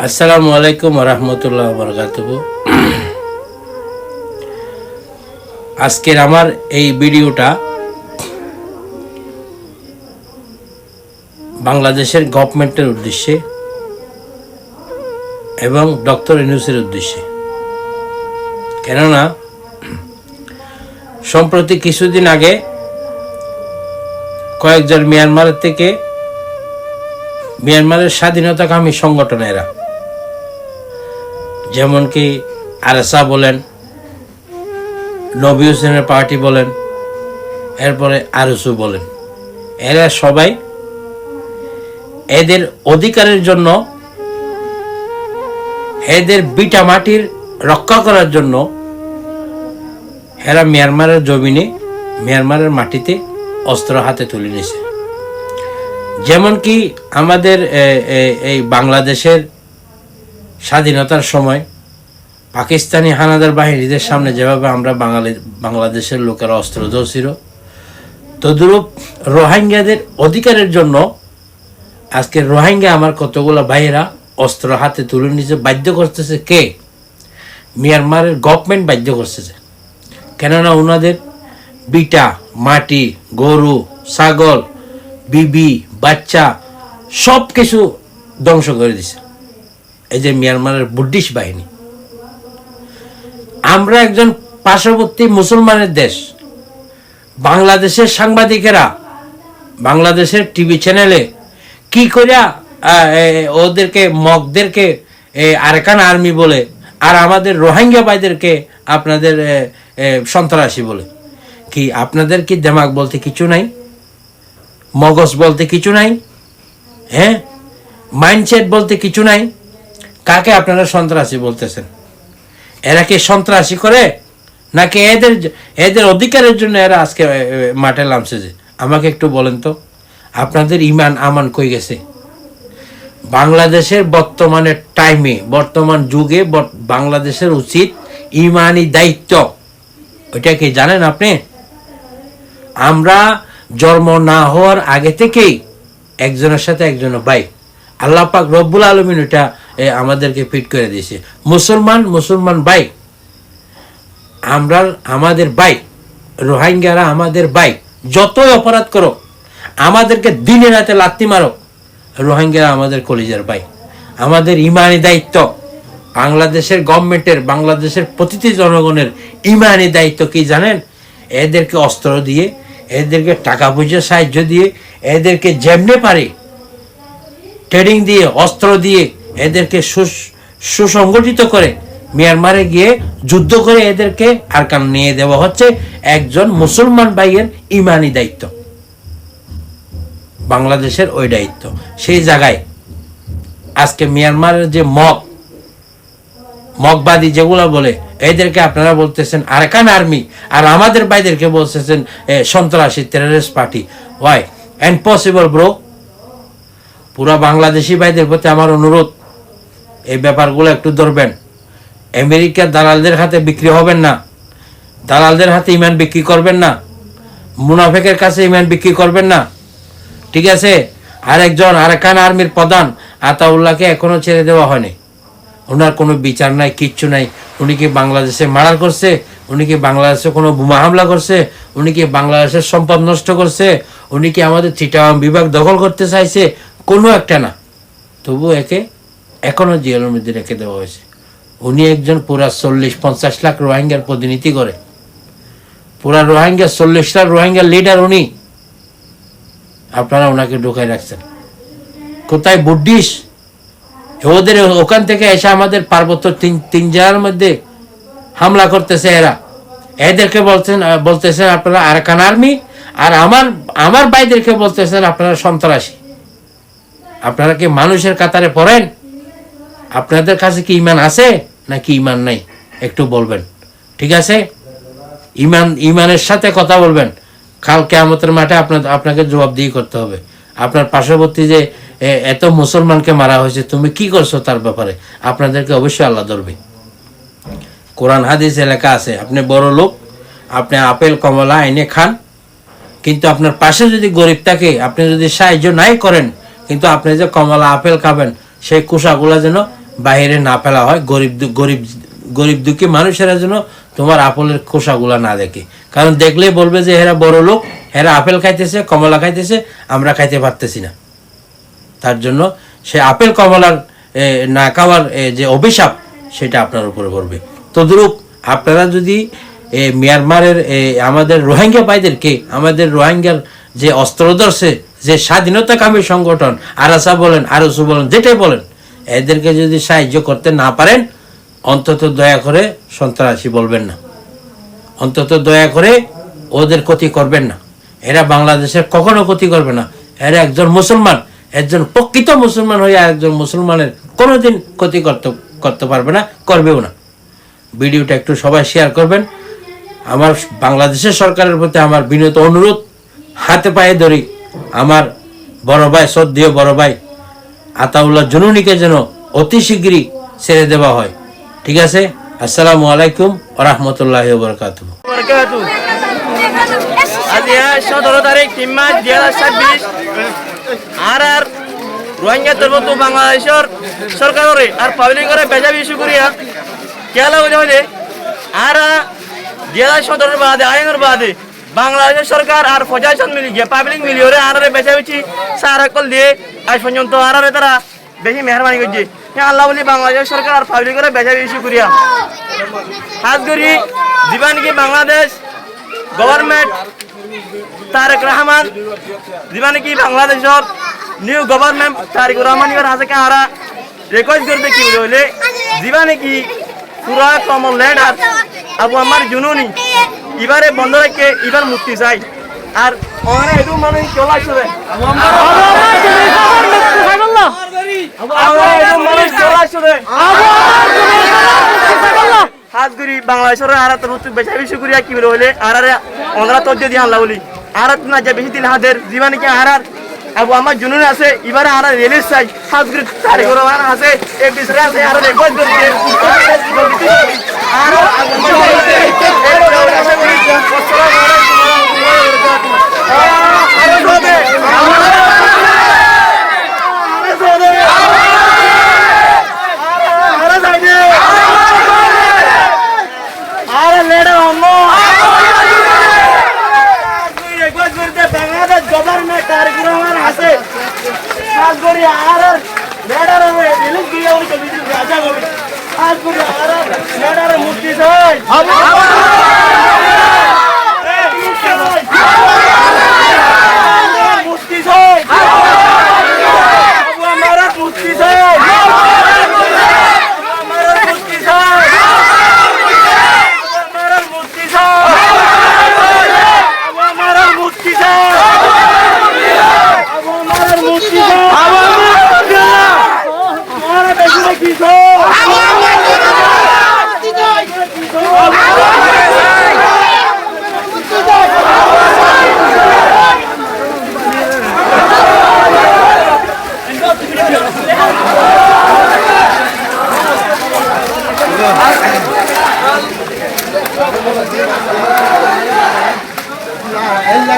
আসসালামু আলাইকুম রহমতুল্লাহ বরকাতুহ। আজকের আমার এই ভিডিওটা বাংলাদেশের গভর্নমেন্টের উদ্দেশ্যে এবং ডক্টর ইউনূসের উদ্দেশ্যে। কেননা সম্প্রতি কিছুদিন আগে কয়েকজন মিয়ানমারের স্বাধীনতাকামী সংগঠনেরা, যেমন কি আরএসা বলেন, নবী হোসেনের পার্টি বলেন, এরপরে আরএসও বলেন, এরা সবাই এদের অধিকারের জন্য, এদের বিটা মাটির রক্ষা করার জন্য এরা মিয়ানমারের জমিনে, মিয়ানমারের মাটিতে অস্ত্র হাতে তুলে নিয়েছে। যেমন কি আমাদের এই বাংলাদেশের স্বাধীনতার সময় পাকিস্তানি হানাদার বাহিনীদের সামনে যেভাবে আমরা বাংলাদেশের লোকেরা অস্ত্র ধরছিল, তদ্রূপ রোহিঙ্গাদের অধিকারের জন্য আজকে রোহিঙ্গা আমার কতগুলো ভাইয়েরা অস্ত্র হাতে তুলে নিতে বাধ্য করতেছে। কে? মিয়ানমারের গভর্নমেন্ট বাধ্য করতেছে। কেননা ওনাদের বিটা মাটি, গরু, ছাগল, বিবি, বাচ্চা সব কিছু ধ্বংস করে দিছে এই যে মিয়ানমারের বুদ্ধিস্ট বাহিনী। আমরা একজন পার্শ্ববর্তী মুসলমানের দেশ, বাংলাদেশের সাংবাদিকেরা বাংলাদেশের টিভি চ্যানেলে কি করিয়া ওদেরকে মগদেরকে আরাকান আর্মি বলে, আর আমাদের রোহিঙ্গা ভাইদেরকে আপনাদের সন্ত্রাসী বলে। কি আপনাদের কি দিমাগ বলতে কিছু নাই? মগজ বলতে কিছু নাই? হ্যাঁ, মাইন্ডসেট বলতে কিছু নাই? কাকে আপনারা সন্ত্রাসী বলতেছেন? এরা কি সন্ত্রাসী করে, নাকি এদের অধিকারের জন্য এরা আজকে মাঠে নামছে? যে আমাকে একটু বলেন তো, আপনাদের ইমান আমান কই গেছে? বাংলাদেশের বর্তমান যুগে বাংলাদেশের উচিত ইমানি দায়িত্ব, ওইটা কি জানেন আপনি? আমরা জন্ম না হওয়ার আগে থেকেই একজনের সাথে একজনের ভাই। আল্লাহ পাক রব্বুল আলামিন এটা আমাদেরকে ফিট করে দিয়েছে। মুসলমান ভাই, আমরা আমাদের ভাই, রোহিঙ্গারা আমাদের ভাই। যতই অপরাধ করো, আমাদেরকে দিনে রাতে লাত্তি মারো, রোহিঙ্গারা আমাদের কলিজার ভাই। আমাদের ইমানি দায়িত্ব, বাংলাদেশের গভর্নমেন্টের, বাংলাদেশের প্রতিটি জনগণের ইমানি দায়িত্ব কি জানেন? এদেরকে অস্ত্র দিয়ে, এদেরকে টাকা পয়সা সাহায্য দিয়ে, এদেরকে যেমনে পারে ট্রেনিং দিয়ে, অস্ত্র দিয়ে এদেরকে সুসংগঠিত করে মিয়ানমারে গিয়ে যুদ্ধ করে এদেরকে আরাকান নিয়ে দেওয়া হচ্ছে একজন মুসলমান ভাইয়ের ইমানি দায়িত্ব, বাংলাদেশের ওই দায়িত্ব। সেই জায়গায় আজকে মিয়ানমারের যে মগবাদী যেগুলো বলে, এদেরকে আপনারা বলতেছেন আরাকান আর্মি, আর আমাদের ভাইদেরকে বলতেছেন সন্ত্রাসী, terrorist party. Why? Impossible bro. পুরা বাংলাদেশি ভাইদের প্রতি আমার অনুরোধ, এই ব্যাপারগুলো একটু ধরবেন। আমেরিকার দালালদের হাতে বিক্রি হবেন না, দালালদের হাতে ইমান বিক্রি করবেন না, মুনাফেকের কাছে ইমান বিক্রি করবেন না, ঠিক আছে? আরেকজন আরাকান আর্মির প্রধান আতাউল্লাহকে এখনো ছেড়ে দেওয়া হয়নি। ওনার কোনো বিচার নাই, কিচ্ছু নাই। উনি কি বাংলাদেশে মার্ডার করছে? উনি কি বাংলাদেশে কোনো বোমা হামলা করছে? উনি কি বাংলাদেশের সম্পদ নষ্ট করছে? উনি কি আমাদের চিটাগাং বিভাগ দখল করতে চাইছে? কোনো একটা না। তবু একে এখনো জেলের মধ্যে রেখে দেওয়া হয়েছে। উনি একজন পুরা 40-50 লাখ রোহিঙ্গার প্রতিনিধি করে, পুরা রোহিঙ্গা 40 লাখ রোহিঙ্গার লিডার উনি। আপনারা ওনাকে ঢুকাই রাখছেন। কোথায় বুদ্ধিস্ট? ওদের ওখান থেকে এসে আমাদের পার্বত্য তিন জায়গার মধ্যে হামলা করতেছে এরা। এদেরকে বলতেছেন আপনারা আরাকান আর্মি, আর আমার ভাইদেরকে বলতেছেন আপনারা সন্ত্রাসী। আপনারা কি মানুষের কাতারে পড়েন? আপনাদের কাছে কি ইমান আছে নাকি ইমান নাই? একটু বলবেন, ঠিক আছে? ইমানের সাথে কথা বলবেন। কাল কিয়ামতের মাঠে আপনাকে জবাবদিহি করতে হবে। আপনার পার্শ্ববর্তী যে এত মুসলমানকে মারা হয়েছে, তুমি কি করছো তার ব্যাপারে আপনাদেরকে অবশ্যই আল্লাহ ধরবে। কোরআন হাদিসে লেখা আছে, আপনি বড় লোক, আপনি আপেল কমলা এনে খান, কিন্তু আপনার পাশে যদি গরিব থাকে, আপনি যদি সাহায্য নাই করেন, কিন্তু আপনি যে কমলা আপেল খাবেন, সেই কুসাগুলা যেন বাইরে না ফেলা হয়, গরিব দুঃখী মানুষেরা যেন তোমার আপেলের খোসাগুলা না দেখে, কারণ দেখলেই বলবে যে এরা বড় লোক, এরা আপেল খাইতেছে, কমলা খাইতেছে, আমরা খাইতে পারতেছি না। তার জন্য সে আপেল কমলার না খাওয়ার যে অভিশাপ সেটা আপনার উপরে পড়বে। তদ্রূপ আপনারা যদি মিয়ানমারের আমাদের রোহিঙ্গা ভাইদেরকে, আমাদের রোহিঙ্গার যে অস্ত্র ধরছে, যে স্বাধীনতাকামী সংগঠন আরাসা বলেন, আরসু বলেন, যেটাই বলেন, এদেরকে যদি সাহায্য করতে না পারেন, অন্তত দয়া করে সন্ত্রাসী বলবেন না, অন্তত দয়া করে ওদের ক্ষতি করবেন না। এরা বাংলাদেশের কখনো ক্ষতি করবে না। এরা একজন মুসলমান, একজন প্রকৃত মুসলমান হয়ে আরেকজন মুসলমানের কোনোদিন ক্ষতি করতে পারবে না, করবেও না। ভিডিওটা একটু সবাই শেয়ার করবেন। আমার বাংলাদেশের সরকারের প্রতি আমার বিনীত অনুরোধ, হাতে পায়ে ধরি আমার বড় ভাই, শ্রদ্ধেয় বড় ভাই আতাউল্লাহ জুনুনিকে যেন অতি শীঘ্রই ছেড়ে দেওয়া হয়। ঠিক আছে? আসসালামু আলাইকুম ওয়া রাহমাতুল্লাহি ওয়া বারাকাতুহু। আজ 17 তারিখ 3 মাস 2026 আর রোহিঙ্গা তরবত বাংলাদেশের সরকারের আর পাবলিকরে বেজাবি ইস্যু করিয়া কেলা হইলে আর 2017 বাদে আইনের বাদে বাংলাদেশের সরকার আর প্রশাসন মিলি গিয়ে পাবলিক মিলিয়ে আর বেচাবেচি সারাকল দিয়ে আজ পর্যন্ত আর তারা বেশি মেহরবানি করছে। আল্লাহ বলি বাংলাদেশ সরকার আর পাবলিকরে বেচাবি ইস্যু করিয়া খাস করি দিবান কি বাংলাদেশ গভর্নমেন্ট তারেক রহমান দিবান কি বাংলাদেশের নিউ গভর্নমেন্ট তারেক রহমান এবার হাতে কারা রিকোয়েস্ট করতে কি বলে দিবানে কি পুরা কমল লেডার আবু আমার জুনুনি এবারে বন্ধ রেখে এবার মুক্তি চাই। আর অনেক এদু মানে চলে আসবে হাত করি বাংলাদেশের আর বেশি বেশি করিয়া কি বলে হইলে আর অন্ধ্রা তর্জ দিয়ে আনলা বলি আর না যে বেশি দিন হাতের জীবনে কি আর আবু আমার জুনুন আছে এবারে আর রিলিজ চাই হাত করি তারিখ আছে এক বিশরে আছে আর রেকর্ড করতে আর গভর্নমেন্ট তারেক রহমান আছে খাস করে আর লেডার রিলিজ দিয়ে উনি কমিটি রাজা হবে খাস করে আর লেডার মুক্তি চাই মুক্তি চাই আমার মুক্তি চাই আমার মুক্তি চাই আমার মুক্তি চাই আমার মুক্তি চাই Allah